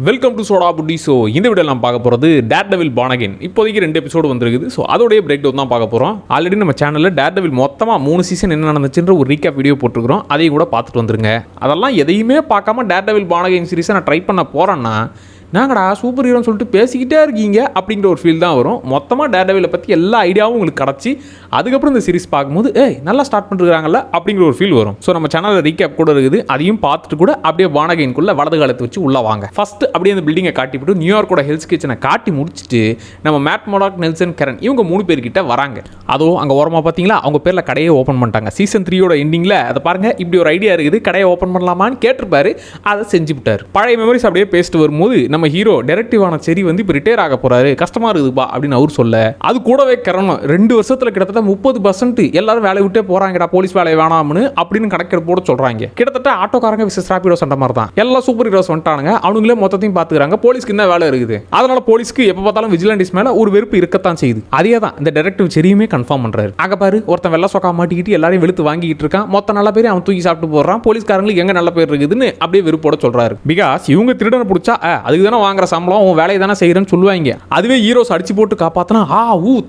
Welcome to soda Buti. So இந்த video நான் பார்க்க போகிறது டேர்டெவில் பார்ன் அகைன். இப்போதைக்கு 2 எபிசோடு வந்துருக்குது. ஸோ அதோடைய பிரேக் டவுன் தான் பார்க்க போகிறோம். ஆல்ரெடி நம்ம சேனலில் டேர்டெவில் மொத்தமாக 3 சீசன் என்ன நடந்துச்சுன்ற ஒரு ரீகேப் வீடியோ போட்டுருக்கிறோம். அதையும் கூட பார்த்துட்டு வந்துருங்க. அதெல்லாம் எதையுமே பார்க்காம டேர்டெவில் பார்ன் அகைன் சீரிஸை நான் ட்ரை பண்ண போகிறேன்னா நாங்கடா சூப்பர் ஹீரோன்னு சொல்லிட்டு பேசிக்கிட்டே இருக்கீங்க அப்படிங்கிற ஒரு ஃபீல் தான் வரும். மொத்தமாக டேர்டெவிலை பற்றி எல்லா ஐடியாவும் உங்களுக்கு கிடச்சி அதுக்கப்புறம் இந்த சீரிஸ் பார்க்கும்போது நல்லா ஸ்டார்ட் பண்ணிருக்காங்கல்ல அப்படிங்கிற ஒரு ஃபீல் வரும். ஸோ நம்ம சேனலில் ரீகேப் கூட இருக்குது. அதையும் பார்த்துட்டு கூட அப்படியே பார்ன் அகைன்குள்ளே வலது காலத்தை வச்சு உள்ளே வாங்க. ஃபஸ்ட்டு அப்படியே அந்த பில்டிங்கை காட்டிவிட்டு நியூயார்க்கோட ஹெல்ஸ் கிச்சனை காட்டி முடிச்சுட்டு நம்ம மேட் மோடாக், நெல்சன், கரன் இவங்க 3 பேர்கிட்ட வராங்க. அதுவும் அங்கே ஓரமாக பார்த்தீங்களா அவங்க பேரில் கடையை ஓப்பன் பண்ணிட்டாங்க. சீசன் 3யோட எண்டிங்கில் அதை பாருங்கள், இப்படி ஒரு ஐடியா இருக்குது, கடையை ஓப்பன் பண்ணலாமான்னு கேட்டிருப்பாரு. அதை செஞ்சு விட்டார். பழைய மெமரிஸ் அப்படியே பேசிட்டு வரும்போது நம்ம ஹீரோ டைரக்டிவான செரி வந்து இப்போ ரிட்டையர் ஆக போறாரு, கஷ்டமா இருக்குதுப்பா அப்படின்னு அவர் சொல்ல, அது கூடவே கரணும் 2 வருஷத்துல கிட்டத்தட்ட 30% எல்லாரும் வேலையை விட்டே போறாங்கடா, போலீஸ் வேலையை வேணாம்னு அப்படின்னு கணக்கெடுப்போட சொல்றாங்க. கிட்டத்தட்ட ஆட்டோக்காரங்க விசஸ் ராபிடோ சண்டை மாதிரி தான். எல்லா சூப்பர் ஹீரோஸ் வந்துட்டானுங்க, அவனுங்களே மொத்தத்தையும் பாத்துக்கிறாங்க. போலீஸ்க்கு என்ன வேலை இருக்குது? அதனால போலீஸ்க்கு எப்ப பார்த்தாலும் விஜிலண்டிஸ் மேல ஒரு வெறுப்பு இருக்கத்தான் செய்யுது. அதே தான் இந்த டைரக்டிவ் செரியுமே கன்ஃபார்ம் பண்றாரு. அங்க பாரு ஒருத்தன் வெள்ள சொக்கா மாட்டிக்கிட்டு எல்லாரையும் வெளுத்து வாங்கிட்டு இருக்கான், மொத்த நல்ல பேரையும் அவன் தூக்கி சாப்பிட்டு போடுறான், போலீஸ்காரங்களுக்கு எங்க நல்ல பேர் இருக்குதுன்னு அப்படியே வெறுப்போட சொல்றாரு. பிகாஸ் இவங்க திருடனை பிடிச்சா அதுக்கு தானே வாங்குற சம்பளம், உன் வேலையை தானே செய்யறேன்னு சொல்லுவாங்க. அதுவே ஹீரோஸ் அடிச்சு போட்டு காப்பாத்தினா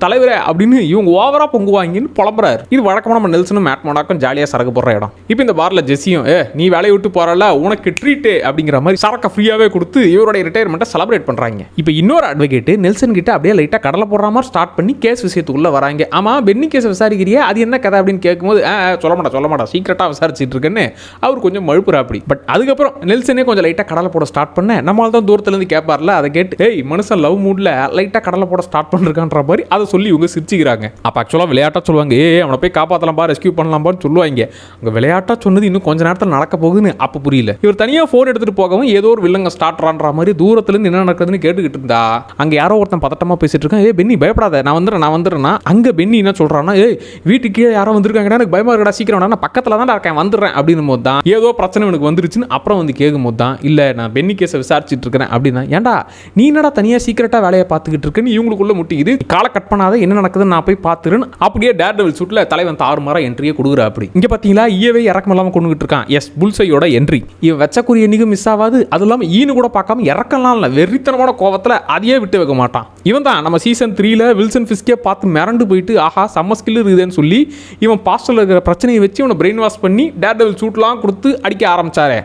தலைவரே அப்படின்னு இவங்க ஓவரா பொங்குவாங்கன்னு புலம்புறாரு. இது வழக்கமா நம்ம நெல்சனும் மேட் மோடாக்கும் ஜாலியா சரக்கு போடுற இடம். இப்போ இந்த பார்ல ஜெஸ்ஸியும் நீ வேலையை விட்டு போறல உனக்கு ட்ரீட் அப்படிங்கிற மாதிரி சரக்க ஃப்ரீயாவே கொடுத்து இவருடைய ரிட்டையர்மெண்ட்டை செலிப்ரேட் பண்றாங்க. இப்போ இன்னொரு அட்வொகேட் நெல்சன் கிட்ட அப்படியே லைட்டா கடலை போடுற மாதிரி ஸ்டார்ட் பண்ணி கேஸ் விஷயத்துக்குள்ள வராங்க. ஆமா பென்னி கேஸ் விசாரிக்கிறியா, அது என்ன கதை அப்படின்னு கேட்கும்போது சொல்ல மாட்டா சீக்கிரட்டா விசாரிச்சுட்டு இருக்கேன்னு அவர் கொஞ்சம் மழுப்புறா அப்படி. பட் அதுக்கப்புறம் நெல்சனே கொஞ்சம் லைட்டா கடலை போட ஸ்டார்ட் பண்ண நம்மளால தான் தூரத்துல இருந்து கேட்பார்ல, அதை கேட்டு மனுஷன் லவ் மூட்ல லைட்டா கடலை போட ஸ்டார்ட் பண்ணிருக்கான்ற மாதிரி அதை சொல்லி இவங்க சிரிச்சுக்கிறாங்க. அப்ப ஆக்சுவலா விளையாட்டா சொல்லுவாங்க, அவனை போய் காப்பாத்தலாம்பா, ரெஸ்கியூ பண்ணலாம்பான்னு சொல்லுவாங்க. அங்க விளையாட்டா சொன்னது இன்னும் கொஞ்ச நேரத்தில் நடக்க போகுதுன்னு அப்ப புரியல. இவர் தனியா போன் எடுத்துட்டு போகவும் ஏதோ ஒரு வில்லங்க ஸ்டார்ட்றான்ற மாதிரி தூரத்துல இருந்து என்ன நடக்குதுன்னு கேட்டுக்கிட்டு இருந்தா அங்க யாரோ ஒருத்தன் பதட்டமா பேசிட்டு இருக்கான். பென்னி பயப்படாத, நான் வந்துடுறேன். அங்க பென்னி என்ன சொல்றான்னா, வீட்டுக்கு கீழே யாரோ வந்திருக்காங்க, எனக்கு பயமா இருக்கடா, சீக்கிரம் நான் பக்கத்துல தான் இருக்கேன், வந்துடுறேன் அப்படின்னு போது தான் ஏதோ பிரச்சனை எனக்கு வந்துருச்சுன்னு அப்புறம் வந்து கேட்கும் போது தான் இல்ல நான் பென்னி கேஸை விசாரிச்சுட்டு இருக்கிறேன் அப்படின்னா, ஏன்டா நீ என்னடா தனியா சீக்கிரட்டா வேலையை பார்த்துக்கிட்டு இருக்குன்னு இவங்களுக்குள்ள முட்டிக்குது, காலை கட் பண்ணாத என்ன நடக்குதுன்னு நான் போய் பார்த்துருன்னு அப்படியே டேர்டெவில் சூட்ல தலைவன் தாறுமாறா என்ட்ரியை கொடுக்குறா. அப்படி இங்க பாத்தீங்களா ஈயவே இறக்கம் இல்லாம கொண்டுகிட்டு இருக்கான். எஸ் புல்சையோட என்ட்ரி. இவன் வச்சக்குரிய என்னைக்கும் மிஸ் ஆகாது. அது இல்லாம ஈனு கூட பார்க்காம இறக்கலாம் இல்ல, வெறித்தனமான கோவத்துல அதையே விட்டு வைக்க மாட்டான். இவன் தான் நம்ம சீசன் 3ல வில்சன் ஃபிஸ்கே பார்த்து மிரண்டு போயிட்டு ஆஹா செம்ம ஸ்கில் இருக்குதுன்னு சொல்லி இவன் பாஸ்டர்ல இருக்கிற பிரச்சனையை வச்சு இவனை பிரெயின் வாஷ் பண்ணி டேர்டெவில் சூட்லாம் கொடுத்து அடிக்க ஆரம்பிச்சாரே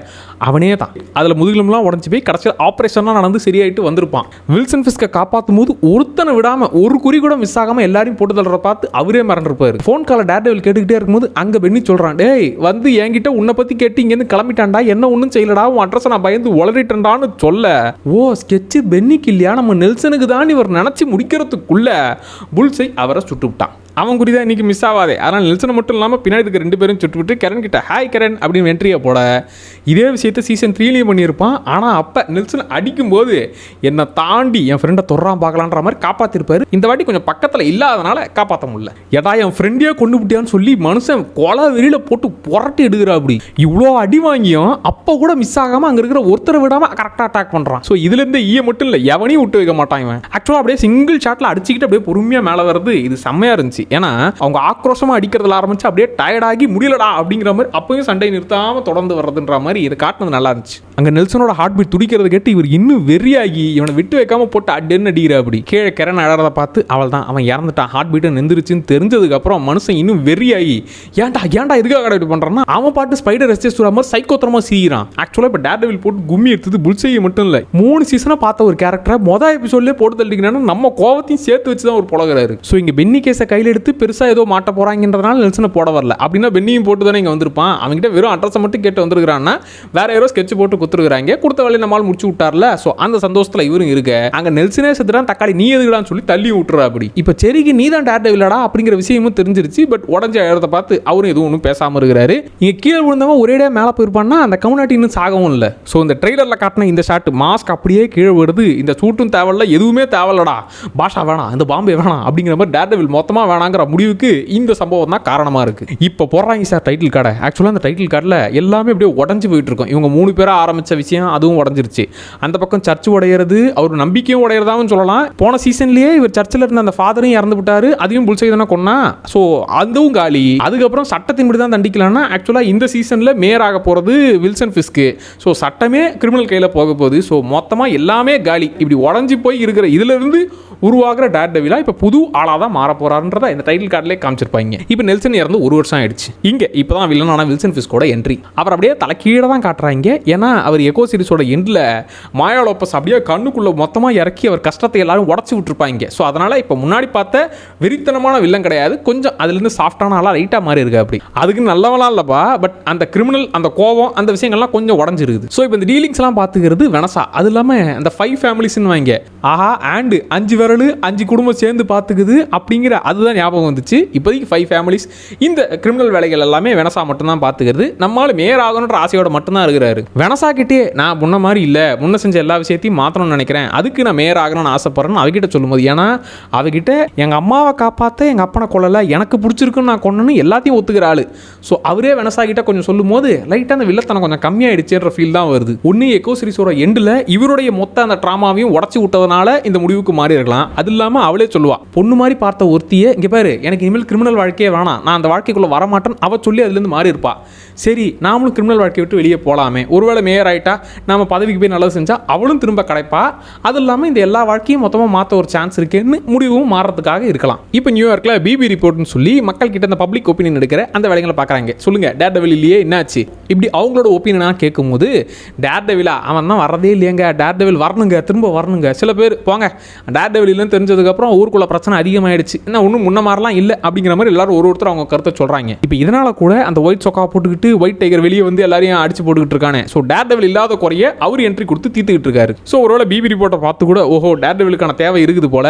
அவனே தான். அதில் முதுகிலும்லாம் உடஞ்சி போய் கடைசியில் ஆப்ரேஷன்லாம் நடந்து சரியாயிட்டு வந்திருப்பான். வில்சன் ஃபிஸ்கை காப்பாற்றும் போது ஒருத்தனை விடாம ஒரு குறி கூட மிஸ் ஆகாம எல்லாரையும் போட்டு தள்ளுற பார்த்து அவரே மறந்துருப்பாரு. ஃபோன் காலை டேர்டெவில் கேட்டுக்கிட்டே இருக்கும்போது அங்கே பென்னி சொல்றான், வந்து என்கிட்ட உன்னை பத்தி கேட்டு இங்கேருந்து கிளம்பிட்டான்டா, என்ன ஒன்றும் செய்யலடா, உன் அட்ரஸை நான் பயந்து உளறிட்டேன்டான்னு சொல்ல, ஸ்கெட்சு பென்னிக்கு இல்லையா நம்ம நெல்சனுக்கு தான் இவர் நினைச்சு முடிக்கிறதுக்குள்ள புல்சை அவரை சுட்டு விட்டான். அவன் குறிதான் இன்னைக்கு மிஸ் ஆகாதே. அதனால் நெல்சனை மட்டும் இல்லாமல் பின்னாடி இருக்க 2 பேரும் சுட்டுவிட்டு கரன் கிட்ட ஹாய் கரன் அப்படின்னு வென்ட்ரியை போட இதே விஷயத்தை சீசன் 3லேயும் பண்ணியிருப்பான். ஆனால் அப்போ நெல்சன் அடிக்கும்போது என்னை தாண்டி என் ஃப்ரெண்டை தொடரான் பார்க்கலான்ற மாதிரி காப்பாற்றிருப்பாரு. இந்த வாட்டி கொஞ்சம் பக்கத்தில் இல்லாதனால காப்பாற்ற முடியல. ஏடா என் ஃப்ரெண்டையே கொண்டு விட்டியான்னு சொல்லி மனுஷன் கொலை வெளியில் போட்டு புரட்டி எடுக்கிறா. அப்படி இவ்வளோ அடி வாங்கியும் அப்போ கூட மிஸ் ஆகாமல் அங்கே இருக்கிற ஒருத்தரை விடாமல் கரெக்டாக அட்டாக் பண்ணுறான். ஸோ இதுலேருந்து ஈய மட்டும் இல்லை எவனையும் விட்டு வைக்க மாட்டான் இவன். ஆக்சுவலாக அப்படியே சிங்கிள் ஷாட்டில் அடிச்சுக்கிட்டு அப்படியே பொறுமையாக மேலே வருது. இது செம்மையாக இருந்துச்சு. ஏன்னா அவங்க ஆக்ரோஷமா அடிக்கிறதுல ஆரம்பிச்சு அப்படியே டயர்டாகி முடியலடா அப்படிங்கிற மாதிரி அப்பயும் சண்டை நிறுத்தாம தொடர்ந்து வர்றதுன்ற மாதிரி இது காட்டினது நல்லா இருந்துச்சு. அங்க நெல்சனோட ஹார்ட் பீட் துடிக்கிறது கேட்டு இவர் இன்னும் வெறியாகி இவனை விட்டு வைக்காம போட்டு அடின்னு அடிக்கிற. அப்படி கீழே கரன் அழறத பார்த்து அவள் தான் அவன் இறந்துட்டான், ஹார்ட் பீட்டை நின்றுச்சுன்னு தெரிஞ்சதுக்கு அப்புறம் மனுஷன் இன்னும் வெறியாகி ஏன்டா எதுக்காக இப்படி பண்றான்னா அவன் பாட்டு ஸ்பைடர் எஸ்டேஸ் மாதிரி சைக்கோத்தரமா சீரான். ஆக்சுவலா இப்ப டேர்டெவில் போட்டு கும்மி எடுத்தது புல்சையை மட்டும் இல்ல, 3 சீசனா பார்த்த ஒரு கேரக்டரை மொதல் எபிசோட்லயே போட்டு தள்ளிக்கணும்னா நம்ம கோவத்தையும் சேர்த்து வச்சுதான் ஒரு புலகிறாரு. ஸோ இங்க பென்னி கேஸை கையில் எடுத்து பெருசா ஏதோ மாட்ட போறாங்கன்றதுனால நெல்சனை போட வரல. அப்படின்னா பென்னியும் போட்டு தானே இங்க வந்திருப்பான். அவங்ககிட்ட வெறும் அட்ரஸை மட்டும் கேட்டு வந்திருக்கான்னா வேற யாரோ ஸ்கெட்ச் போட்டு குத்துருக்காங்க, கொடுத்த வேலையை நம்மால் முடிச்சு விட்டார்ல. ஸோ அந்த சந்தோஷத்துல இவரும் இருக்க அங்க நெல்சனே செத்துறான், தக்காளி நீ எதுக்குடான்னு சொல்லி தள்ளி விட்டுறா. அப்படி இப்ப செரிக்கு நீ தான் டேர்டெவிலடா அப்படிங்கிற விஷயமும் தெரிஞ்சிருச்சு. பட் உடஞ்ச இடத்தை பார்த்து அவரும் எதுவும் ஒன்றும் பேசாம இருக்கிறாரு. இங்க கீழே விழுந்தவன் ஒரேடியா மேலே போயிருப்பான்னா அந்த கவுனாட்டி இன்னும் சாகவும் இல்லை. ஸோ இந்த ட்ரெய்லர்ல காட்டின இந்த ஷாட் மாஸ்க் அப்படியே கீழே விடுது. இந்த சூட்டும் தேவையில்ல, எதுவுமே தேவையில்லடா, பாஷா வேணாம், இந்த பாம்பே வேணாம் அப்படிங்கிற மாதிரி டேர்டெவில் மொத்தமா வேணாங்கிற முடிவுக்கு இந்த சம்பவம் தான் காரணமா இருக்கு. இப்போ போடுறாங்க சார் டைட்டில் கார்டை. ஆக்சுவலாக அந்த டைட்டில் கார்டில் எல்லாமே அப்படியே உடஞ்சு போயிட்டு இருக்கும். இவங்க 3 பேரா ஆரம்பித்த விஷயம் அதுவும் உடஞ்சிருச்சு. அந்த பக்கம் சர்ச் உடையிறது, அவர் நம்பிக்கையும் உடையிறதாவும் சொல்லலாம். போன சீசன்லேயே இவர் சர்ச்சில் இருந்த அந்த ஃபாதரையும் இறந்து விட்டாரு, அதையும் புல்சை தானே கொன்னா. ஸோ அதுவும் காலி. அதுக்கப்புறம் சட்டத்தின்படி தான் தண்டிக்கலாம்னா ஆக்சுவலாக இந்த சீசனில் மேயர் ஆக போகிறது வில்சன் ஃபிஸ்க்கு. ஸோ சட்டமே கிரிமினல் கையில் போக போகுது. ஸோ மொத்தமாக எல்லாமே காலி. இப்படி உடஞ்சி போய் இருக்கிற இதிலிருந்து உருவாகிற டேர்டெவிலா இப்போ புது ஆளாக தான் மாற போறாருன்றத இந்த டைட்டில் கார்டிலே காமிச்சிருப்பாங்க. இப்போ நெல்சன் இறந்து 1 வருஷம் ஆயிடுச்சு. இங்கே இப்போ தான் வில்லனான வில்சன் ஃபிஸ்கோட என்ட்ரி. அவர் அப்படியே தலைக்கீழே தான் காட்டுறாங்க. ஏன்னா அவர் எக்கோ சீரிஸோட எண்டில் மாயா லோபஸ் அப்படியே கண்ணுக்குள்ளே மொத்தமாக இறக்கி அவர் கஷ்டத்தை எல்லாரும் உடச்சி விட்டுருப்பாங்க. ஸோ அதனால் இப்போ முன்னாடி பார்த்த வெறித்தனமான வில்லன் கிடையாது, கொஞ்சம் அதுலேருந்து சாஃப்டான ஆளாக லைட்டாக மாறி இருக்கு. அப்படி அதுக்கு நல்லவெல்லாம் இல்லைப்பா, பட் அந்த கிரிமினல் அந்த கோவம் அந்த விஷயங்கள்லாம் கொஞ்சம் உடஞ்சிருக்குது. ஸோ இப்போ இந்த டீலிங்ஸ்லாம் பார்த்துக்கிறது வெனசா. அது இல்லாமல் அந்த 5 ஃபேமிலிஸ்ன்னு வாங்க, ஆஹா அண்ட் 5 விரல் 5 குடும்பம் சேர்ந்து பார்த்துக்குது அப்படிங்கிற அதுதான் ஞாபகம் வந்துச்சு. இப்போதைக்கு 5 ஃபேமிலிஸ் இந்த கிரிமினல் வேலைகள் எல்லாமே வெனசா மட்டும்தான் பார்த்துக்கிறது. நம்மளால மேயர் ஆகணுன்ற ஆசையோட மட்டும்தான் இருக்கிறாரு. வெனசா கிட்டே நான் முன்ன மாதிரி இல்லை, முன்ன செஞ்ச எல்லா விஷயத்தையும் மாற்றணும்னு நினைக்கிறேன், அதுக்கு நான் மேயர் ஆகணும்னு ஆசைப்படுறேன்னு அவகிட்ட சொல்லும்போது, ஏன்னா அவகிட்ட எங்கள் அம்மாவை காப்பாற்ற எங்கள் அப்பனை கொள்ளலை, எனக்கு பிடிச்சிருக்குன்னு நான் கொண்டேன்னு எல்லாத்தையும் ஒத்துக்கிற ஆளு. ஸோ அவரே வெனசா கிட்ட கொஞ்சம் சொல்லும் போது லைட்டாக அந்த வில்லத்தனம் கொஞ்சம் கம்மியாயிடுச்சுன்ற ஃபீல் தான் வருது. ஒன்று எக்கோ சீரிஸோட எண்டில் இவருடைய மொத்த அந்த ட்ராமாவையும் உடச்சி விட்டதுனால இந்த முடிவுக்கு மாறி இருக்கலாம். அது இல்லாமல் அவளே சொல்லுவா, பொண்ணு மாதிரி பார்த்த ஒருத்தியே இங்கே பாரு எனக்கு இனிமேல் கிரிமினல் வாழ்க்கையே வேணாம், நான் அந்த வாழ்க்கைக்குள்ளே வரமாட்டேன் அவ சொல்லி அதுலேருந்து மாறி இருப்பா. சரி நாமளும் கிரிமினல் வாழ்க்கையை விட்டு வெளியே போகலாமே, ஒருவேளை மேயர் ஆகிட்டா நம்ம பதவிக்கு போய் நல்லது செஞ்சால் அவளும் திரும்ப கிடைப்பா. அது இல்லாமல் இந்த எல்லா வாழ்க்கையும் மொத்தமாக மாற்ற ஒரு சான்ஸ் இருக்குன்னு முடிவும் மாறதுக்காக இருக்கலாம். இப்போ நியூயார்க்கில் பிபி ரிப்போர்ட்னு சொல்லி மக்கள் கிட்ட அந்த பப்ளிக் ஒப்பீனியன் எடுக்கிற அந்த வேலைகளை பார்க்குறாங்க. சொல்லுங்க டேர்டெவில் இல்லையே என்னாச்சு, இப்படி அவங்களோட ஒப்பீனியனாக கேட்கும்போது டேர்டெவிலா அவன் தான் வரதே இல்லையங்க, டேர்டெவில் வரணுங்க திரும்ப வரணுங்க. சில பேர் போங்க டேர்டெவில் இல்லைன்னு தெரிஞ்சதுக்கப்புறம் ஊருக்குள்ள பிரச்சனை அதிகமாகிடுச்சு, என்ன ஒன்றும் முன்ன மாதிரிலாம் இல்லை அப்படிங்கிற மாதிரி எல்லாரும் ஒருத்தர் அவங்க கருத்தை சொல்கிறாங்க. இப்போ இதனால் கூட அந்த ஒயிட் சொக்கா போட்டுக்கிட்டு ஒயிட் டைகர் வெளியே வந்து எல்லாரையும் அடிச்சு போட்டுக்கிட்டு இருக்கானே. ஸோ டேர்டெவில் இல்லாத குறைய அவர் என்ட்ரி கொடுத்து தீர்த்துக்கிட்டு இருக்காரு. ஸோ ஒருவேளை பிபி ரிப்போர்ட்டை பார்த்து கூட ஓஹோ டேர்டெவிலுக்கான தேவை இருக்குது போல,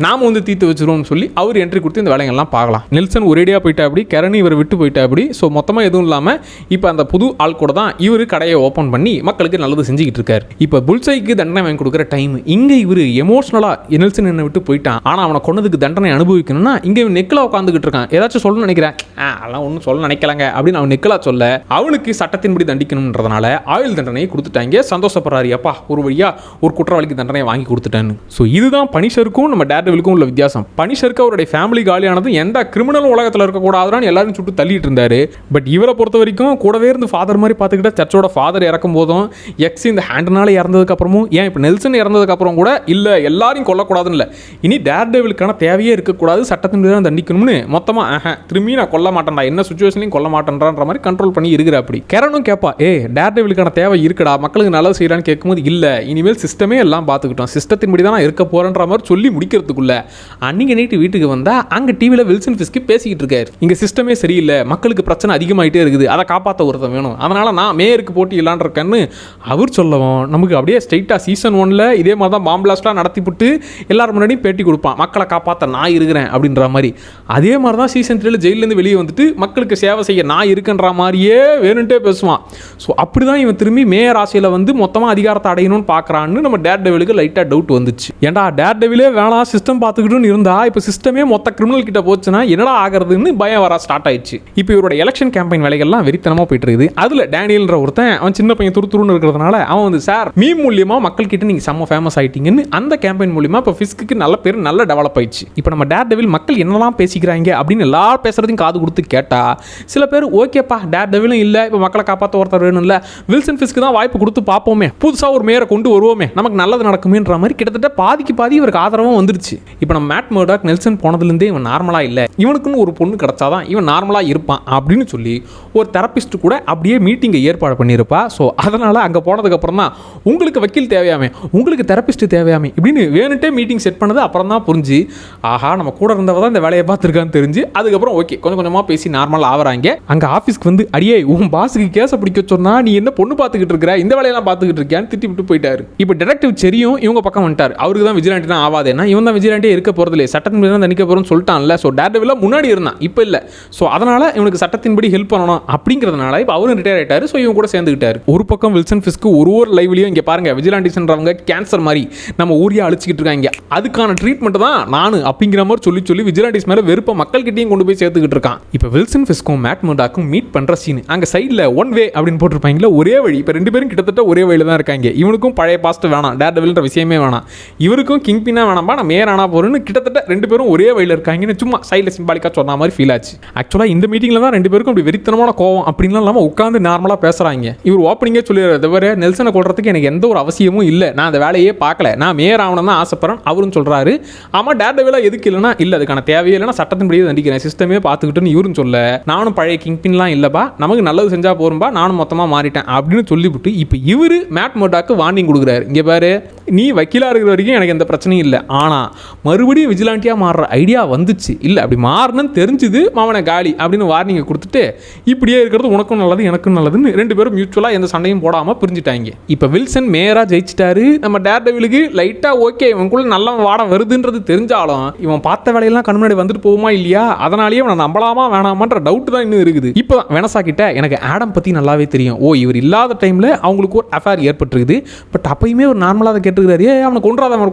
நாம வந்து தீர்த்து வச்சிருவோம்னு சொல்லி அவர் என்ட்ரி கொடுத்து இந்த வேலைகள்லாம் பார்க்கலாம். நெல்சன் ஒரேடியாக போயிட்டா அப்படி, கரணி இவர் விட்டு போயிட்டா அப்படி. ஸோ மொத்தமாக எதுவும் இல்லாமல் இப்போ அந்த புது ஆள் கூட தான் இவர் கடையை ஓப்பன் பண்ணி மக்களுக்கு நல்லது செஞ்சுக்கிட்டு இருக்காரு. இப்போ புல்சைக்கு தண்டனை வாங்கி கொடுக்குற டைம் இங்கே இவர் எமோஷனலாக நெல்சன் என்னை விட்டு போயிட்டான், ஆனால் அவனை கொன்னதுக்கு தண்டனை அனுபவிக்கணும்னா இங்கே நெக்கில் உட்காந்துக்கிட்டு இருக்கான். ஏதாச்சும் சொல்லணும்னு நினைக்கிறேன், அதெல்லாம் ஒன்றும் சொல்ல நினைக்கலங்க அப்படின்னு அவன் நெக்கிலா சொல்ல, அவனுக்கு சட்டத்தின்படி தண்டிக்கணும்ன்றதுனால ஆயுள் தண்டனையை கொடுத்துட்டாங்க. சந்தோஷப்படுறாரு, அப்பா ஒரு வழியா ஒரு குற்றவாளிக்கு தண்டனையை வாங்கி கொடுத்துட்டான்னு. ஸோ இதுதான் பனிஷருக்கும் நம்ம டேர்டெவிலுக்கும் உள்ள வித்தியாசம். பனிஷருக்கு அவருடைய ஃபேமிலி காலியானது எந்த கிரிமினல் உலகத்தில் இருக்கக்கூடாதுன்னு எல்லாரும் சுட்டு தள்ளிட்டு இருந்தாரு. பட் இவரை பொறுத்த வரைக்கும் கூடவே இருந்து ஃபாதர் மாதிரி பார்த்துக்கிட்ட சர்ச்சோட ஃபாதர் இறக்கும் போதும் எக்ஸ் இந்த ஹேண்டனால இறந்ததுக்கு அப்புறமும், ஏன் இப்போ நெல்சன் இறந்ததுக்கு அப்புறம் கூட இல்லை எல்லாரையும் கொல்லக்கூடாதுன்னு இல்லை, இனி டேர்டெவிலுக்கான தேவையே இருக்கக்கூடாது, சட்டத்தின்படி தான் தண்டிக்கணும்னு மொத்தமாக திரும்பி நான் கொல்ல மாட்டேன்டா, என்ன சுச்சுவேஷனையும் கொல்ல மாட்டேன்றான்ற மாதிரி கண்ட்ரோல் பண்ணி இருக்கிற. அப்படி கரனும் கேட்பா, டேர்டெவிலுக்கான தேவை இருக்குடா, மக்களுக்கு நல்லது செய்யறான்னு கேட்கும்போது இல்லை இனிமேல் சிஸ்டமே எல்லாம் பார்த்துக்கிட்டோம், சிஸ்டத்தின்படி தான் நான் இருக்க போறேன்ற மாதிரி சொல்லி முடிக்கிறதுக்குள்ள அன்னைக்கு நைட்டு வீட்டுக்கு வந்தா அங்கே டிவியில் வில்சன் ஃபிஸ்க் பேசிக்கிட்டு இருக்காரு, இங்கே சிஸ்டமே சரியில்லை, மக்களுக்கு பிரச்சனை அதிகமாகிட்டே இருக்குது, அதை காப்பாற்ற ஒருத்தன் வேணும், அதனால நான் மேயருக்கு போட்டி இல்லான்னு இருக்கேன்னு அவர் சொல்லவும் நமக்கு அப்படியே ஸ்ட்ரைட்டாக சீசன் 1ல் இதே மாதிரி தான் பாம் பிளாஸ்ட்லாம் நடத்திவிட்டு எல்லாரும் முன்னாடியும் பேட்டி கொடுப்பான், மக்களை காப்பாற்ற நான் இருக்கிறேன் அப்படின்ற மாதிரி. அதே மாதிரி தான் சீசன் 3ல் ஜெயிலேருந்து வெளியே வந்துட்டு மக்களுக்கு சேவை செய்ய நான் இருக்குன்ற மாதிரியே வேணுன்ட்டே பேசுவான். ஸோ அப்படி தான் இவன் திரும்பி மேயர் ஆசையில் வந்து மொத்தமாக அதிகாரத்தை அடையணும்னு பார்க்குறான்னு நம்ம டேர்டெவிலுக்கு லைட்டாக டவுட் வந்துச்சு. ஏன்டா டேர்டெவிலே வேணாம் சிஸ்டம் பார்த்துக்கிட்டுன்னு இருந்தா இப்போ சிஸ்டமே மொத்த கிரிமினல் கிட்ட போச்சுன்னா என்னடா ஆகிறதுன்னு பயம் வர ஸ்டார்ட் ஆயிடுச்சு. இப்போ இவரோட எலெக்ஷன் கேம்பெயின் வேலைகள்லாம் வெறித்தனமாக போயிட்டு இருக்குது. அதில் டேனியல்ன்ற ஒருத்தன் அவன் சின்ன பையன் துருத்துருன்னு இருக்கிறதுனால அவன் வந்து சார் மீம் மூலியமாக மக்கள் கிட்ட நீங்கள் செம்ம ஃபேமஸ் ஆகிட்டீங்கன்னு அந்த கேம்பெயின் மூலியமாக இப்போ ஃபிஸ்க்கு நல்ல பேர் நல்ல டெவலப் ஆயிடுச்சு. இப்போ நம்ம டேர்டெவில் மக்கள் என்னெல்லாம் பேசிக்கிறாங்க அப்படின்னு எல்லாரும் பேசுறதையும் காது கொடுத்து கேட்டா சில பேர் ஓகேப்பா டேர்டெவிலும் இல்லை இப்போ மக்களை காப்பாற்ற ஒருத்தர் வேணும்ல, வில்சன் ஃபிஸ்க்கு தான் வாய்ப்பு கொடுத்து பார்ப்போமே, புதுசாக ஒரு மேயரை கொண்டு வருவோமே, நமக்கு நல்லது நடக்குமேன்ற மாதிரி கிட்டத்தட்ட பாதிக்கு பாதி இவருக்கு ஆதரவும் வந்துருச்சு. இப்போ நம்ம மேட் மர்டாக் நெல்சன் போனதுலேருந்தே இவன் நார்மலாக இல்லை, இவனுக்குன்னு ஒரு பொண்ணு கிடச்சாதான் இவன் நார்மலாக இருப்பான் அப்படின்னு சொல்லி ஒரு தெரபிஸ்ட் கூட அப்படியே மீட்டிங்கை ஏற்பாடு பண்ணியிருப்பா. ஸோ அதனால் அங்கே போனதுக்கப்புறம் தான் உங்களுக்கு வக்கீல் தேவையாமே, உங்களுக்கு தெரபிஸ்ட் தேவையாமே இப்படின்னு வேணுட்டே மீட்டிங் செட் பண்ணது அப்புறம் தான் புரிஞ்சு ஆஹா நம்ம கூட இருந்தவ தான் இந்த வேலையை பார்த்துருக்கான்னு தெரிஞ்சு அதுக்கப்புறம் ஓகே கொஞ்சம் கொஞ்சமாக பேசி நார்மலாக ஆகிறாங்க. அங்கே ஆஃபீஸ்க்கு வந்து அடியே உன் பாஸுக்கு கேஸை பிடிக்க சொன்னா நீ என்ன பொண்ணு பார்த்துக்கிட்டு இருக்கிற, இந்த வேலையெல்லாம் பார்த்துக்கிட்டு இருக்கியான்னு திட்டி விட்டு போயிட்டாரு. இப்போ டிடெக்டிவ் செரியும் இவங்க பக்கம் வந்துட்டார். அவருக்கு தான் விஜிலாண்டி தான் ஆகாதேன்னா இவன் தான் விஜிலாண்டியே இருக்க போகிறதில்லை, சட்டத்தின்படி தான் தணிக்க போகிறோம்னு சொல்லிட்டான்ல. ஸோ டேர்டெவிலாக முன்னாடி இருந்தான் இப்போ இல்லை. ஸோ அதனால் இவனுக்கு சட்டத்தின்படி ஹெல்ப் பண்ணணும் அப்படிங்கிறதுனால இப்போ அவரும் ரிட்டையர் ஆகிட்டாரு. ஸோ இவங்க கூட சேர்ந்துக்கிட்டாரு. ஒரு பக்கம் வில்சன் ஃபிஸ்க்கு ஒரு லைவ்லையும் இங்கே பாருங்க விஜிலாண்டிஸ்ன்றவங்க கேன்சர் மாதிரி நம்ம ஊரியா அழிச்சிக்கிட்டு இருக்காங்க, அதுக்கான ட்ரீட்மெண்ட் தான் நான் அப்படிங்கிற மாதிரி சொல்லி சொல்லி விஜிலாண்டிஸ் மேலே வெறுப்ப மக்கள்கிட்டையும் கொண்டு போய் சேர்த்துக்கிட்டு இருக்கான். இப்போ வில்சன் ஃபிஸ்க்கும் மேட் மர்டாக்கும் மீட் பண்ணுற சீன் அங்கே சைடில் ஒன் வே அப்படின்னு போட்டிருப்பாங்களா, ஒரே வழி இப்போ 2 பேரும் கிட்டத்தட்ட ஒரே வழியில் தான் இருக்காங்க. இவனுக்கும் பழைய பாஸ்ட் வேணாம், டேர்டெவில்ன்ற விஷயமே வேணாம், இவருக்கும் கிங் பின்னா வேணாம்பா, நான் மேயர் ஆனா போறேன்னு கிட்டத்தட்ட 2 பேரும் ஒரே வழியில் இருக்காங்கன்னு சும்மா சைடில் சிம்பாலிக்காக சொன்ன மாதிரி ஃபீல் ஆச்சு. ஆக்சுவலாக இந்த மீட்டிங்கில் தான் 2 பேருக்கும் அப்படி வெறித்தனமான கோவம் அப்படின்லாம் இல்லாமல் உட்காந்து நார்மலாக பேசுகிறாங்க. இவர் ஓப்பனிங்கே சொல்லிடுறாரு, தவிர நெல்சனை கொள்றதுக்கு எனக்கு எந்த ஒரு அவசியமும் இல்லை, நான் அந்த வேலையே பார்க்கல, நான் மேயர் ஆகணும் தான் ஆசைப்படுறேன் அவரும் சொல்கிறாரு. ஆமாம் டேர்டெவிலாக எதுக்கு இல்லைனா இல்லை, அதுக்கான தேவையே இல்லைனா சட்டத்தின்படியே தண்டிக்கிறேன், சிஸ்டமே பார்த்துக்கிட்டுன்னு இவரும் சொல்ல, நானும் பழைய கிங் பின்லாம் இல்லைப்பா, நமக்கு நல்லது செஞ்சால் போரும்பா, நானும் மொத்தமாக மாறிட்டேன் அப்படின்னு சொல்லிவிட்டு இப்போ இவர் மேட் மர்டாக்கு வார்னிங் கொடுக்குறாரு. இங்கே பாரு, நீ வக்கீலாக இருக்கிற வரைக்கும் எனக்கு எந்த பிரச்சனையும் இல்லை, ஆனால் மறுபடியும் விஜிலாண்டியாக மாறுற ஐடியா வந்துச்சு இல்லை, அப்படி மாறணும்னு தெரிஞ்சுது மாவனை காலி அப்படின்னு வார்னிங்கை கொடுத்துட்டு இப்படியே இருக்கிறது உனக்கும் நல்லது எனக்கும் நல்லதுன்னு 2 பேரும் மியூச்சுவலாக எந்த சண்டையும் போடாமல் பிரிஞ்சுட்டாங்க. இப்போ வில்சன் மேயராக ஜெயிச்சிட்டாரு. நம்ம டேர்டெவிலுக்கு லைட்டாக ஓகே இவனுக்குள்ள நல்ல வாட வருதுன்றது தெரிஞ்சாலும் இவன் பார்த்த வேலையெல்லாம் கண் முன்னாடி வந்துட்டு போகுமா இல்லையா, அதனாலேயே அவனை நம்பலாமா வேணாமான்ற டவுட் தான் இன்னும் இருக்குது. இப்போ வெனசா கிட்ட எனக்கு ஆடம் பற்றி நல்லாவே தெரியும், ஓ இவர் இல்லாத டைமில் அவங்களுக்கு ஒரு அஃபேர் ஏற்பட்டுருக்குது, பட் அப்பயுமே ஒரு நார்மலாக அதை கேட்டுருக்காரு, அவனை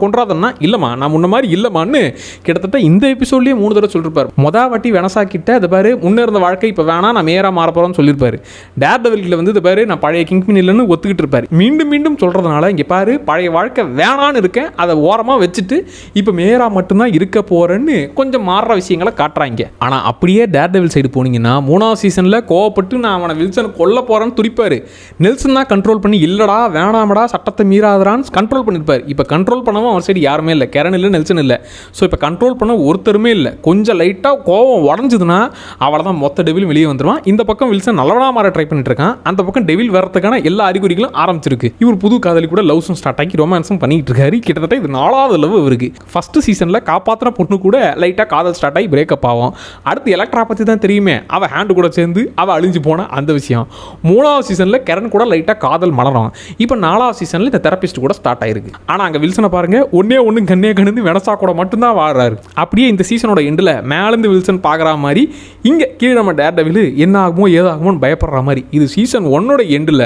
கொன்றாதன்னா இல்லைம்மா நான் முன்ன மாதிரி இல்லைம்மான்னு கிட்டத்தட்ட இந்த எபிசோட்லேயே 3 தடவை சொல்லியிருப்பார். மொதல் வாட்டி வெனசா கிட்ட இதை பாரு முன்னே இருந்த வாழ்க்கை இப்போ வேணாம் நான் மேயராக மாறப்போறோம்னு சொல்லியிருப்பாரு. டேர்டெவில்ல வந்து இதை பாரு நான் பழைய கிங்பின் இல்லைன்னு ஒத்துக்கிட்டு இருப்பாரு. மீண்டும் மீண்டும் சொல்கிறதுனால இங்கே பாரு பழைய வாழ்க்கை வேணான்னு இருக்கேன், அதை ஓரமாக வச்சுட்டு இப்போ மேயராக மட்டும்தான் இருக்க போகிறேன்னு கொஞ்சம் மாறுற விஷயங்களை காட்டுறாங்க. ஆனால் அப்படியே டேர்டெவில் சைடு போனீங்கன்னா 3ஆவது சீசனில் கோவப்பட்டு நான் அவனை வில்சனை கொல்ல போகிறேன்னு துடிப்பார். நெல்சன் தான் கண்ட்ரோல் பண்ணி இல்லடா வேணாமடா சட்டத்தை மீறாதரான்னு கண்ட்ரோல் பண்ணியிருப்பார். இப்போ கண்ட்ரோல் பண்ணவும் அவன் சைடு யாருமே இல்லை, கெரன் இல்லை நெல்சன் இல்லை. ஸோ இப்போ கண்ட்ரோல் பண்ண ஒருத்தருமே இல்லை. கொஞ்சம் லைட்டாக கோவம் உடஞ்சுதுன்னா அவளை தான் மொத்த டெவில் வெளியே வந்துடுவான். இந்த பக்கம் வில்சன் நல்லவனா மாற ட்ரை பண்ணிட்டு இருக்கான், அந்த பக்கம் டெவில் வரதுக்கான எல்லா அறிகுறிகளும் ஆரம்பிச்சிருக்கு. இவர் புது காதலி கூட லவ்ஸும் ஸ்டார்ட் ஆகி ரொமான்ஸும் பண்ணிட்டு இருக்காரு. கிட்டத்தட்ட இது 4வது லவ் இவருக்கு. ஃபர்ஸ்ட் சீசனில் காப்பாற்றுற பொண்ணு கூட லைட்டாக காதல் ஸ்டார்ட் ஆகி பிரேக்கப் ஆகும். அடுத்து எலக்ட்ரா பற்றி தான் தெரியுமே, அவள் ஹேண்டு கூட சேர்ந்து அவள் அழிஞ்சு போன அந்த விஷயம். 3ஆவது சீசனில் கெரன் கூட லைட்டாக காதல் மலரும். இப்போ 4ஆவது சீசனில் இந்த தெரபிஸ்ட் கூட ஸ்டார்ட் ஆயிருக்கு. ஆனால் அங்கே வில்சனை பாருங்க, ஒன்னே கண்ணே கணிந்து வெனசா கூட மட்டும்தான் வாழ்றாரு. அப்படியே இந்த சீசனோட எண்டில் மேலேருந்து வில்சன் பார்க்குற மாதிரி இங்கே கீழே நம்ம டேர்டெவில் என்ன ஆகுமோ ஏதாகுமோன்னு பயப்படுற மாதிரி. இது சீசன் 1ஓட எண்டில்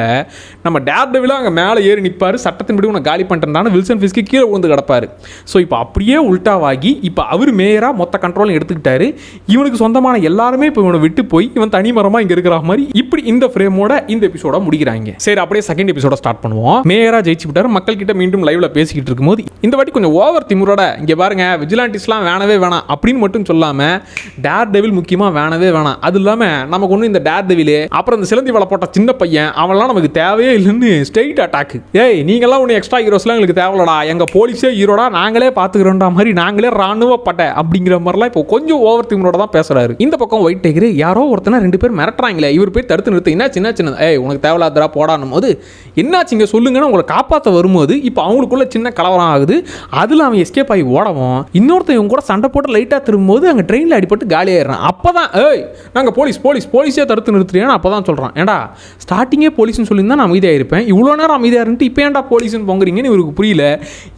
நம்ம டேர்டெவில் அங்கே மேலே ஏறி நிற்பார், சட்டத்தின்படி உன்னை காலி பண்ணிட்டேன் வில்சன் ஃபிஸ்க்கு கீழே விழுந்து கிடப்பார். ஸோ இப்போ அப்படியே உல்டாவாகி இப்போ அவர் மேயராக மொத்த கண்ட்ரோலும் எடுத்துக்கிட்டாரு. இவனுக்கு சொந்தமான எல்லாருமே இப்போ இவனை விட்டு போய் இவன் தனி மரமாக இங்கே இருக்கிற மாதிரி இப்படி இந்த ஃப்ரேமோட இந்த எபிசோட முடிக்கிறாங்க. சரி அப்படியே செகண்ட் எபிசோட ஸ்டார்ட் பண்ணுவோம். மேயராக ஜெயிச்சு விட்டார். மக்கள் கிட்ட மீண்டும் லைவ்ல பேசிக்கிட்டு இருக்கும்போது இந்த வாட்டி கொஞ்சம் ஓவர் திமுறோட இங்கே பாருங்க விஜிலாண்டிஸ்லாம் வேணவே வேணாம் அப்படின்னு மட்டும் சொல்லாமல் டேர்டெவில் முக்கியமாக வேணவே வேணாம், அது இல்லாமல் நமக்கு ஒன்றும் இந்த டேர்டெவில் அப்புறம் இந்த சிலந்தி வலை போட்ட சின்ன பையன் அவன்லாம் நமக்கு தேவையே இல்லைன்னு ஸ்ட்ரெயிட் அட்டாக். ஏய் நீங்களாம் ஒன்று எக்ஸ்ட்ரா ஹீரோஸ்லாம் எங்களுக்கு தேவையில்லடா, எங்கள் போலீஸே ஹீரோடா நாங்களே பார்த்துக்கிறோன்ற மாதிரி நாங்களே ராணுவப்பட்ட அப்படிங்கிற மாதிரிலாம் இப்போ கொஞ்சம் ஓவர் திமுறோட தான் பேசுறாரு. இந்த பக்கம் ஒயிட் டைகர் யாரோ ஒருத்தனை 2 பேர் மிரட்டுறாங்களே, இவர் போய் தடுத்து நிறுத்த என்ன சின்ன ஏய் உனக்கு தேவையில்லாதரா போடானும் போது என்னாச்சுங்க சொல்லுங்கன்னு உங்களை காப்பாற்ற வரும்போது இப்போ அவங்களுக்குள்ள சின்ன கலவரம் ஆகுது. அதில் அவன் எஸ்கேப் ஆகி ஓடவும் இன்னொருத்தன் இவங்க கூட சண்டை போட்டு லைட்டாக திரும்பும்போது அங்கே ட்ரெயினில் அடிப்பட்டு காலியாயிடுறான். அப்போ தான் ஏய் நாங்கள் போலீஸே தடுத்து நிறுத்துறியான்னு அப்போ தான் சொல்கிறான். ஏன்டா ஸ்டார்டிங்கே போலீஸ்னு சொல்லியிருந்தா நான் அமைதியாக இருப்பேன், இவ்வளோ நேரம் அமைதியாக இருந்துட்டு இப்போ ஏன்டா போலீஸ்னு பொங்குறீங்கன்னு இவருக்கு புரியல.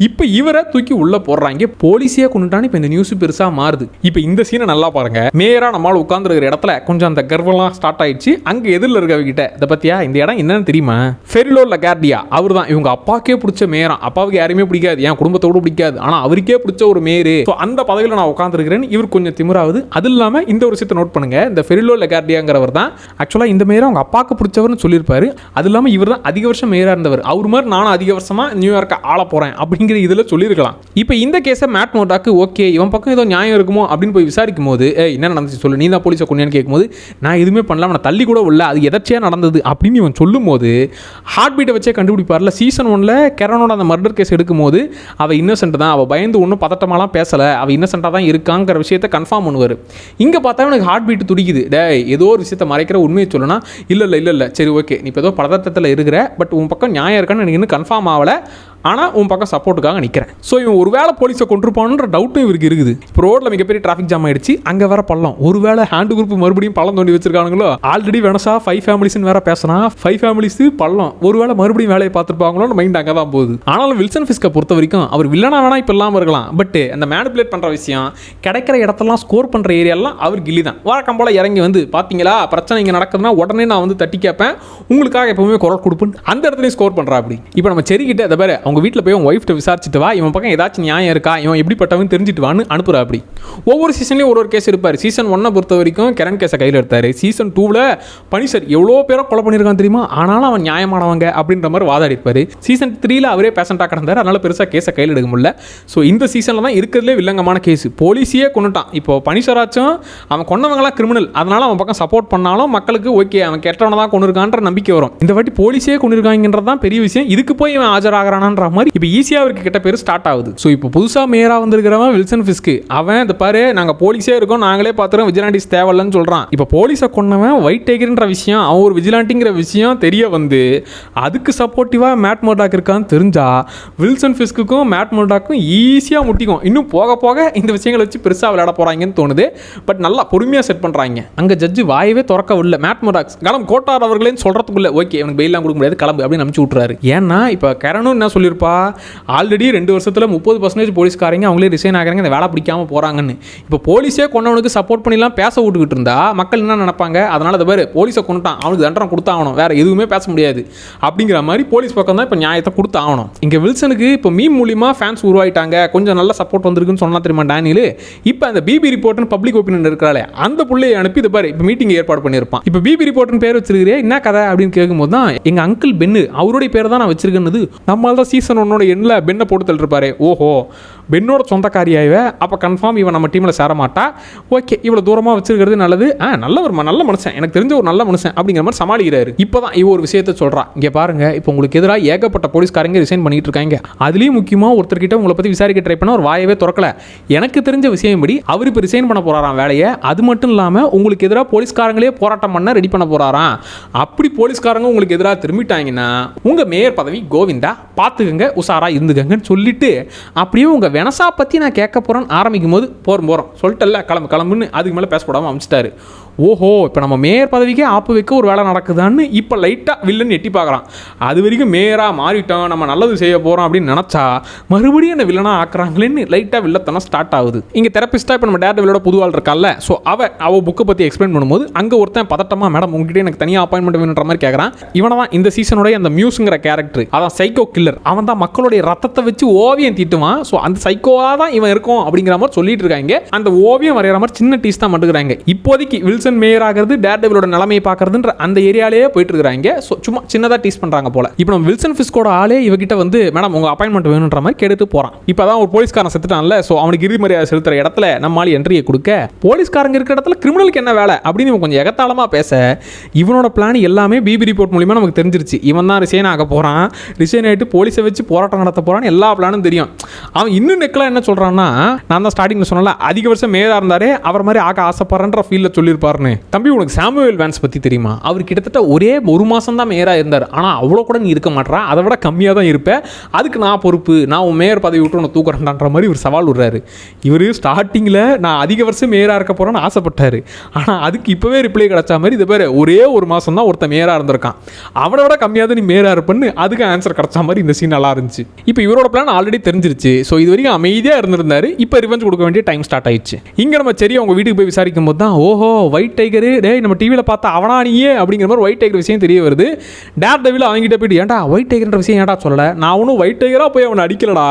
இப்போ இவரை தூக்கி உள்ளே போடுறாங்க, போலீஸே கொண்டுட்டான்னு இப்போ இந்த நியூஸ் பெருசாக மாறுது. இப்போ இந்த சீனை நல்லா பாருங்க. மேயராக நம்மளால் உட்காந்துருக்கிற இடத்துல கொஞ்சம் அந்த கர்வம்லாம் ஸ்டார்ட் ஆயிடுச்சு. அங்கே எதிரில் இருக்கவங்கிட்ட இதை பற்றியா இந்த இடம் என்னன்னு தெரியுமா, ஃபெரிலோ லகார்டியா அவர் தான் இவங்க அப்பாக்கே பிடிச்ச மேயரா. அப்பாவுக்கு யாருமே பிடிக்காது, என் குடும்பத்தோடு பிடிக்காது, ஆனால் அவருக்கே பிடிச்ச ஒரு மேயரு. ஸோ அந்த பதவியில் நான் உட்காந்துருக்கிறேன்னு இவர் கொஞ்சம் திமிராகுது. அது இல்லாமல் இந்த ஒரு விஷயத்தை நோட் பண்ணுங்க, இந்த ஃபெரிலோ லகார்டியாங்கிறவர் தான் ஆக்சுவலாக இந்த மேயரை அவங்க அப்பாவுக்கு பிடிச்சவர்னு சொல்லியிருப்பாரு. அது இல்லாமல் இவர் தான் அதிக வருஷம் மேயராக இருந்தவர். அவர் மாதிரி நானும் அதிக வருஷமாக நியூயார்க்கை ஆள போகிறேன் அப்படிங்கிற இதில் சொல்லியிருக்கலாம். இப்போ இந்த கேஸை மேட் மர்டாக்கு ஓகே இவன் பக்கம் ஏதோ நியாயம் இருக்குமோ அப்படின்னு போய் விசாரிக்கும் போது என்ன நடந்துச்சு சொல்லு, நீ தான் போலீஸை கொண்டான்னு கேட்கும்போது நான் எதுவுமே பண்ணலாம், நான் தள்ளி கூட இல்லை, அது எதர்ச்சியாக நடந்தது அப்படின்னு இவன் சொல்லும் போது ஹார்ட் பீட்டை வச்சே கண்டுபிடிப்பார்ல. சீசன் 1ல் கெரனோட அந்த மர்டர் கேஸ் எடுக்கும்போது அவள் இன்னசென்ட் தான், அவள் பயந்து ஒன்றும் பதட்டமாலாம் பேசலை, அவள் இன்னசென்ட்டாக தான் இருக்காங்கிற விஷயத்தை கன்ஃபார்ம் பண்ணுவார். இங்கே பார்த்தா எனக்கு ஹார்ட் பீட் துடிக்குது, ஏதோ ஒரு விஷயத்தை மறைக்கிற உண்மையை சொல்லனா இல்லை சரி ஓகே நீ இப்போ ஏதோ பதட்டத்தில் இருக்கிற, பட் உன் பக்கம் நியாயம் இருக்கான்னு எனக்கு இன்னும் கன்ஃபார்ம் ஆகலை, ஆனால் உன் பக்கம் சப்போர்ட்டுக்காக நிற்கிறேன். ஸோ இவன் ஒரு வேளை போலீஸை கொண்டிருப்பானுன்ற டவுட்டும் இவருக்கு இருக்குது. இப்போ ரோட்டில் மிகப்பெரிய டிராஃபிக் ஜாம் ஆயிடுச்சு, அங்கே வேற பள்ளம், ஒரு வேளை ஹேண்டு குரூப் மறுபடியும் பள்ளம் தோண்டி வச்சிருக்கானுங்களோ. ஆல்ரெடி வெனசா 5 ஃபேமிலிஸ்னு வேற பேசினா 5 ஃபேமிலிஸ் பள்ளம், ஒரு வேளை மறுபடியும் வேலையை பார்த்துருப்பாங்களோன்னு மைண்ட் அங்கே தான் போகுது. ஆனாலும் வில்சன் ஃபிஸ்கை பொறுத்த வரைக்கும் அவர் வில்லனா வேணா இப்போ இல்லாமல் இருக்கலாம், பட் அந்த மேனிபுலேட் பண்ணுற விஷயம் கிடைக்கிற இடத்தெல்லாம் ஸ்கோர் பண்ணுற ஏரியாலாம் அவர் கில்லி தான். வழக்கம் போல் இறங்கி வந்து பார்த்தீங்களா பிரச்சனை இங்கே நடக்குதுன்னா உடனே நான் வந்து தட்டி கேட்பேன், உங்களுக்காக எப்பவுமே குரல் கொடுப்பேன், அந்த இடத்துலையும் ஸ்கோர் பண்ணுறா. அப்படி இப்போ நம்ம செரிக்கிட்ட அதை பேர் அவங்க வீட்டில் போய் உங்கள் ஒய்ஃப்ட்ட விசாரிச்சுட்டு வா, இவன் பக்கம் ஏதாச்சும் நியாயம் இருக்கா, இவன் எப்படிப்பட்டவன் தெரிஞ்சுட்டு வான்னு அனுப்புறா. அப்படி ஒவ்வொரு சீசன்லேயும் ஒரு கேஸ் இருப்பார். சீசன் 1 பொறுத்த வரைக்கும் கரண் கேஸை கையில் எடுத்தார். சீசன் 2 பனிஷர் எவ்வளோ பேரை கொலை பண்ணியிருக்கான் தெரியுமா, ஆனாலும் அவன் நியாயமானவங்க அப்படின்ற மாதிரி வாதாடி இருப்பார். சீசன் 3 அவரே பேஷண்டாக கிடந்தார், அதனால பெருசாக கேஸை கையில் எடுக்க முடியல. ஸோ இந்த சீசனில் தான் இருக்கிறதுலே வில்லங்கமான கேஸ். போலீஸையே கொண்டுட்டான். இப்போ பனிஷராச்சும் அவன் கொண்டவங்களாம் கிரிமினல், அதனால அவன் பக்கம் சப்போர்ட் பண்ணாலும் மக்களுக்கு ஓகே அவன் கெட்டவனை தான் கொண்டு இருக்கான்ற நம்பிக்கை வரும். இந்த வாட்டி போலீஸே கொண்டு இருக்காங்கன்றது தான் பெரிய விஷயம். இதுக்கு போய் இவன் ஆஜராகிறான்ற மாதிரி இப்போ ஈஸியாக அவருக்கு கிட்ட பேர் ஸ்டார்ட் ஆகுது. ஸோ இப்போ புதுசாக மேயராக வந்திருக்கிறவன் வில்சன் ஃபிஸ்க். அவன் இந்த பாரு நாங்கள் போலீஸே இருக்கோம், நாங்களே பார்த்துறோம், விஜிலாண்டிஸ் தேவையில்லைன்னு சொல்கிறான். இப்போ போலீஸை கொண்டவன் ஒயிட் டைகர்ன்ற விஷயம், அவன் ஒரு விஜிலாண்டிங்கிற விஷயம் தெரிய வந்து அதுக்கு சப்போர்ட்டிவாக மேட் மர்டாக் இருக்கான்னு தெரிஞ்சா வில்சன் ஃபிஸ்க்குக்கும் மேட் மர்டாக்கும் ஈஸியாக முட்டிக்கும். இன்னும் போக போக இந்த விஷயங்களை வச்சு பெருசாக விளையாட போகிறாங்கன்னு தோணுது. பட் நல்லா பொறுமையாக செட் பண்ணுறாங்க. அங்கே ஜட்ஜு வாயவே திறக்க விடல. மேட் மர்டாக் கிளம்பு கோட்டார் அவர்களேன்னு சொல்கிறதுக்குள்ள ஓகே எனக்கு பெயிலாம் கொடுக்க முடியாது கிளம்பு அப்படின்னு அனுப்பிச்சு விட்றாரு. ஏன்னா இப்போ கரணும் என்ன சொல்லியிருப்பா, ஆல்ரெடி 2 வருஷத்தில் 30% போலீஸ்காரங்க அவங்களே ரிசைன் ஆகிறாங்க, இந்த வேலை பிடிக்காமல் போகிறாங்கன்னு. இப்போ போலீஸே கொண்டவனுக்கு சப்போர்ட் பண்ணிலாம் பேச விட்டுக்கிட்டு இருந்தா மக்கள் என்ன நினைப்பாங்க, அதனால அதை பேர் போலீஸை கொண்டுட்டான் அவனுக்கு தண்டனை கொடுத்தாகணும், வேற எதுவுமே பேச முடியாது அப்படிங்கிற மாதிரி போலீஸ் பக்கம் தான் இப்போ நியாயத்தை கொடுத்தாகணும். இங்கே வில்சனுக்கு இப்போ மீம் மூலியமாக ஃபேன்ஸ் உருவாயிட்டாங்க, கொஞ்சம் நல்ல சப்போர்ட் வந்திருக்குன்னு சொன்னா தெரியுமா டேனியல். இப்போ அந்த பிபி ரிப்போர்ட்னு பப்ளிக் ஒப்பீனியன் இருக்கிறாளே அந்த புள்ளையை அனுப்பி இது பாரு இப்போ மீட்டிங் ஏற்பாடு பண்ணியிருப்பான். இப்போ பிபி ரிப்போர்ட்னு பேர் வச்சிருக்கிறே என்ன கதை அப்படின்னு கேட்கும்போது தான் எங்கள் அங்கிள் பென்னு அவருடைய பேர் தான் நான் வச்சிருக்கேன்னு. நம்மளால தான் சீசன் 1 எண்ணில் பென்னை போட்டு தள்ளிருப்பாரு. ஓஹோ பென்னோட சொந்தக்காரியாயிவ, அப்போ கன்ஃபார்ம் இவன் நம்ம டீமில் சேர மாட்டா, ஓகே இவ்வளோ தூரமாக வச்சிருக்கிறது நல்லது, நல்ல மனுஷன், எனக்கு தெரிஞ்ச ஒரு நல்ல மனுஷன் அப்படிங்கிற மாதிரி சமாளிக்கிறாரு. இப்போ தான் இவ ஒரு விஷயத்தை சொல்கிறா, இங்கே பாருங்க இப்போ உங்களுக்கு எதிராக ஏகப்பட்ட போலீஸ்காரங்க ரிசைன் பண்ணிட்டு இருக்காங்க, அதுலேயும் முக்கியமாக ஒருத்தர்கிட்ட உங்களை பற்றி விசாரிக்க ட்ரை பண்ண ஒரு வாயவே திறக்கல. எனக்கு தெரிஞ்ச விஷயம் படி அவர் இப்போ ரிசைன் பண்ண போகிறாராம் வேலையை. அது மட்டும் இல்லாமல் உங்களுக்கு எதிராக போலீஸ்காரங்களே போராட்டம் பண்ண ரெடி பண்ண போகிறாராம். அப்படி போலீஸ்காரங்க உங்களுக்கு எதிராக திரும்பிட்டாங்கன்னா உங்கள் மேயர் பதவி கோவிந்தா பார்த்துக்கங்க, உஷாராக இருந்துக்கங்கன்னு சொல்லிட்டு அப்படியே உங்கள் வெனசா பற்றி நான் கேட்க போகிறேன்னு ஆரம்பிக்கும் போது போகிறோம் சொல்லிட்டல்ல கிளம்புன்னு அதுக்கு மேலே பேசப்படாமல் அமைச்சிட்டாரு. ஓஹோ இப்போ நம்ம மேயர் பதவிக்கே ஆப்பு வைக்க ஒரு வேலை நடக்குதான்னு இப்போ லைட்டாக வில்லன் எட்டி பார்க்குறான். அது வரைக்கும் மேயராக மாறிட்டோம், நம்ம நல்லது செய்ய போகிறோம் அப்படின்னு நினச்சா மறுபடியும் என்ன வில்லனாக ஆக்குறாங்களேன்னு லைட்டாக வில்லத்தனம் ஸ்டார்ட் ஆகுது. இங்கே தெரப்பிஸ்ட்டாக இப்போ நம்ம டேர்டெவிலோட புது ஆள் இருக்கால, ஸோ அவள் புக்கை பற்றி எக்ஸ்பிளைன் பண்ணும்போது அங்கே ஒருத்தன் பதட்டமாக மேடம் உங்ககிட்ட எனக்கு தனியாக அப்பாயின்மெண்ட் வேணுன்ற மாதிரி கேட்குறான். இவனை தான் இந்த சீசனுடைய அந்த மியூஸுங்கிற கேரக்டர், அதான் சைக்கோ கில்லர், அவன் தான் மக்களுடைய ரத்தத்தை வச்சு ஓவியம் தீட்டுவான். ஸோ அந்த சைக்கோவாக தான் இவன் இருக்கும் அப்படிங்கிற மாதிரி சொல்லிட்டு இருக்காங்க. அந்த ஓவியம் வரைகிற மாதிரி சின்ன டீஸ் தான் மட்டுக்கிறாங்க. இப்போதைக்கு வில்சன் மேயர் ஆகிறது டேர்டெவிலோட நிலைமையை பார்க்கறதுன்ற அந்த ஏரியாலேயே போயிட்டு இருக்காங்க. ஸோ சும்மா சின்னதாக டீஸ் பண்ணுறாங்க போல. இப்போ நம்ம வில்சன் ஃபிஸ்கோட ஆளே இவகிட்ட வந்து மேடம் உங்கள் அப்பாயின்மெண்ட் வேணுன்ற மாதிரி கேட்டுட்டு போகிறான். இப்போ தான் ஒரு போலீஸ்காரன் செத்துட்டான்ல, ஸோ அவனுக்கு இறுதி மரியாதை செலுத்துற இடத்துல நம்மளால என்ட்ரியை கொடுக்க போலீஸ்காரங்க இருக்கிற இடத்துல கிரிமினலுக்கு என்ன வேலை அப்படின்னு இவன் கொஞ்சம் எகத்தாளமாக பேச இவனோட பிளான் எல்லாமே பிபி ரிப்போர்ட் மூலியமாக நமக்கு தெரிஞ்சிருச்சு. இவன் தான் ரிசைன் ஆக போகிறான், ரிசைன் ஆகிட்டு போலீஸை வச்சு போராட்டம் நடத்த போகிறான்னு எல்லா பிளானும் தெரியும். அவன் இன்னும் நெக்கலாக என்ன சொல்கிறான்னா, நான் தான் ஸ்டார்டிங்கில் சொன்னல அதிக வருஷம் மேயராக இருந்தாரே அவர் மாதிரி ஆக ஆசைப்படுறன்ற ஃபீலில் சொல்லியிருப்பாருன்னு. தம்பி உனக்கு சாமுவேல் வேன்ஸ் பற்றி தெரியுமா, அவர் கிட்டத்தட்ட ஒரே 1 மாதம் தான் மேயராக இருந்தார், ஆனால் அவ்வளோ கூட நீ இருக்க மாட்டா, அதை விட கம்மியாக தான் இருப்பேன், அதுக்கு நான் பொறுப்பு, நான் உன் மேயர் பதவி விட்டு உன்னை தூக்குறேன்ன்ற மாதிரி ஒரு சவால் விடுறாரு. இவர் ஸ்டார்டிங்கில் நான் அதிக வருஷம் மேயராக இருக்க போகிறேன்னு ஆசைப்பட்டார், ஆனால் அதுக்கு இப்போவே ரிப்ளை கிடச்சா மாதிரி இது பேர் ஒரே 1 மாதம் தான் ஒருத்தன் மேயராக இருந்திருக்கான், அவனை விட கம்மியாக தான் நீ மேயராக இருப்பேன்னு அதுக்கு ஆன்சர் கிடச்சா மாதிரி இந்த சீன் நல்லா இருந்துச்சு. இப்போ இவரோட பிளான் ஆல்ரெடி தெரிஞ்சிருச்சு. ஸோ இது வரைக்கும் அமைதியாக இருந்திருந்தாரு, இப்போ ரிவெஞ்ச் கொடுக்க வேண்டிய டைம் ஸ்டார்ட் ஆயிடுச்சு. இங்கே நம்ம சரி அவங்க வீட்டுக்கு போய் விசாரிக்கும் போது தான் ஓஹோ ஒயிட் டைகரு டே நம்ம டிவியில் பார்த்தா அவனா நீயே அப்படிங்கிற மாதிரி ஒயிட் டைகர் விஷயம் தெரிய வருது. டேர்டெவில் அவங்ககிட்ட போயிட்டு ஏன்டா ஒயிட் டைகர்ன்ற விஷயம் ஏன்டா சொல்லலை, நான் அவனும் ஒயிட் டைகராக போய் அவனை அடிக்கலடா,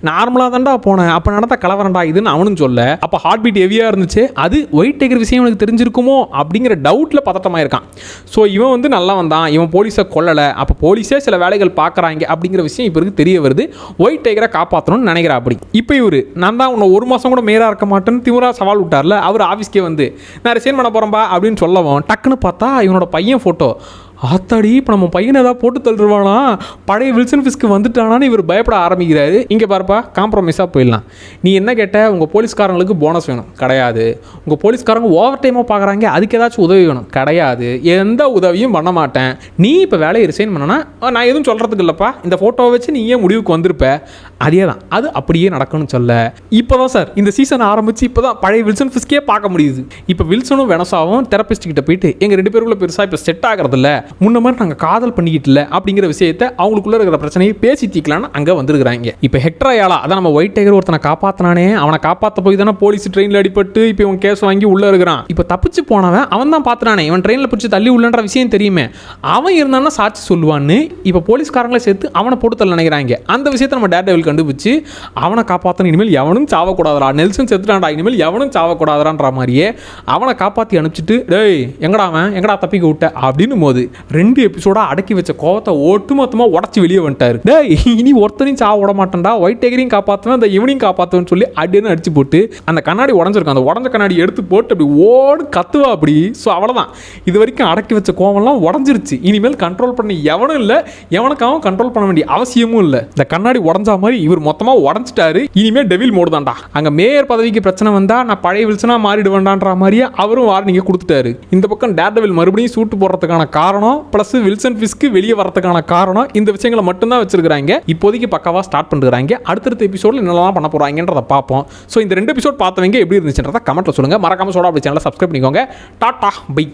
நார்மலாக தான்டா போனேன், அப்போ நடந்த கலவரண்டா இதுன்னு அவனும் சொல்ல, அப்போ ஹார்ட் பீட் ஹெவியாக இருந்துச்சு, அது ஒயிட் டைகர் விஷயம் எனக்கு தெரிஞ்சிருக்குமோ அப்படிங்கிற டவுட்டில் பதட்டமாக இருக்கான். ஸோ இவன் வந்து நல்லா வந்தான், இவன் போலீஸை கொல்லலை, அப்போ போலீஸே சில வேலைகள் பார்க்குறாங்க அப்படிங்கிற விஷயம் இப்போ தெரிய வருது. ஒயிட் டைகரை காப்பாற்றணும்னு நினைக்கிறா. அப்படி இப்போ இவர் நான் தான் உன்னை 1 மாதம் கூட மேயராக இருக்க மாட்டேன்னு திமுறா சவால் விட்டார்ல, அவர் ஆஃபீஸ்க்கே வந்து நான் ரிசைன் பண்ண போகிறேன்பா அப்படின்னு சொல்லவும் டக்குன்னு பார்த்தா இவனோட பையன் ஃபோட்டோ. ஆத்தாடி இப்போ நம்ம பையனை ஏதாவது போட்டு தள்ளுவானா, பழைய வில்சன் ஃபிஸ்க்கு வந்துட்டானான்னு இவர் பயப்பட ஆரம்பிக்கிறாரு. இங்கே பாருப்பா காம்ப்ரமைஸாக போயிடலாம், நீ என்ன கேட்ட உங்கள் போலீஸ்காரங்களுக்கு போனஸ் வேணும் கிடையாது, உங்கள் போலீஸ்காரங்க ஓவர் டைமாக பார்க்குறாங்க அதுக்கு ஏதாச்சும் உதவி வேணும் கிடையாது, எந்த உதவியும் பண்ண மாட்டேன், நீ இப்போ வேலையை ரிசைன் பண்ணனா நான் எதுவும் சொல்கிறதுக்கு இல்லைப்பா, இந்த ஃபோட்டோவை வச்சு நீயே முடிவுக்கு வந்திருப்ப, அதே தான் அது அப்படியே நடக்கணும்னு சொல்ல. இப்போ தான் சார் இந்த சீசன் ஆரம்பித்து இப்போ தான் பழைய வில்சன் ஃபிஸ்கே பார்க்க முடியுது. இப்போ வில்சனும் வெனசாவும் தெரபிஸ்ட் கிட்ட போயிட்டு எங்கள் 2 பேருக்குள்ள பெருசாக இப்போ செட் ஆகிறதில்ல, முன்ன மாதிரி நாங்கள் காதல் பண்ணிக்கிட்டு இல்லை அப்படிங்கிற விஷயத்தை அவங்களுக்குள்ள இருக்கிற பிரச்சனையை பேசி தீக்கலான்னு அங்கே வந்துருக்காங்க. இப்போ ஹெக்டர் அயாலா அதான் நம்ம ஒயிட் டைகர் ஒருத்தனை காப்பாற்றினானே, அவனை காப்பாற்ற போய் தானே போலீஸ் ட்ரெயினில் அடிபட்டு இப்போ இவன் கேஸ் வாங்கி உள்ளே இருக்கிறான். இப்போ தப்பிச்சு போனவன் அவன் தான் பார்த்துனானே, இவன் ட்ரெயினில் பிடிச்சி தள்ளி உள்ளன்ற விஷயம் தெரியுமே, அவன் இருந்தான்னா சாட்சி சொல்லுவான்னு இப்போ போலீஸ்காரங்களே சேர்த்து அவனை போட்டு தள்ள நினைக்கிறாங்க. அந்த விஷயத்தை நம்ம டேர்டெவில் கண்டுபிடிச்சு அவனை காப்பாற்றணும், இனிமேல் எவனும் சாவக்கூடாதா, நெல்சன் செத்துட்டான்டா, இனிமேல் எவனும் சாவக்கூடாதான்ற மாதிரியே அவனை காப்பாற்றி அனுப்பிச்சிட்டு டேய் எங்கடா அவன் எங்கடா தப்பிக்க விட்ட அப்படின்னு போது 2 எபிசோடா அடக்கி வச்ச கோவத்தை ஒட்டுமொத்தமாக உடச்சி வெளியே வந்துட்டாரு. டேய் இனி ஒருத்தனையும் சாவ விட மாட்டேன்டா, ஒயிட் டைகரையும் காப்பாற்றுவேன், அந்த இவனையும் காப்பாற்றுவேன்னு சொல்லி அப்படின்னு அடிச்சு போட்டு அந்த கண்ணாடி உடஞ்சிருக்கும், அந்த உடஞ்ச கண்ணாடி எடுத்து போட்டு அப்படி ஓடு கத்துவா அப்படி. ஸோ அவ்வளோதான், இது வரைக்கும் அடக்கி வச்ச கோவம்லாம் உடஞ்சிருச்சு. இனிமேல் கண்ட்ரோல் பண்ண எவனும் இல்லை, எவனுக்காகவும் கண்ட்ரோல் பண்ண வேண்டிய அவசியமும் இல்லை. இந்த கண்ணாடி உடஞ்சா மாதிரி இவர் மொத்தமாக உடஞ்சிட்டாரு. இனிமேல் டெவில் மோடு தான்டா. அங்கே மேயர் பதவிக்கு பிரச்சனை வந்தா நான் பழைய வில்சனா மாறிடுவேண்டான்ற மாதிரியே அவரும் வார்னிங்க கொடுத்துட்டாரு. இந்த பக்கம் டேர்டெவில் மறுபடியும் சூட்டு போடுறதுக்கான காரணம் பிளஸ் வில்சன் ஃபிஸ்க்கு வெளியே வரதுக்கான காரணம், இந்த விஷயங்களை மட்டும்தான் வச்சிருக்காங்க. இப்போதைக்கு பக்காவா ஸ்டார்ட் பண்ணுறாங்க. அடுத்தடுத்த எபிசோட்ல என்னெல்லாம் பண்ண போறாங்கன்றத பார்ப்போம். ஸோ இந்த 2 எபிசோட் பார்த்தவங்க எப்படி இருந்துச்சுன்றத கமெண்ட்ல சொல்லுங்க. மறக்காம சோடா அப்படி சேனலை சப்ஸ்கிரைப் பண்ணிக்கோங்க. Tata bye.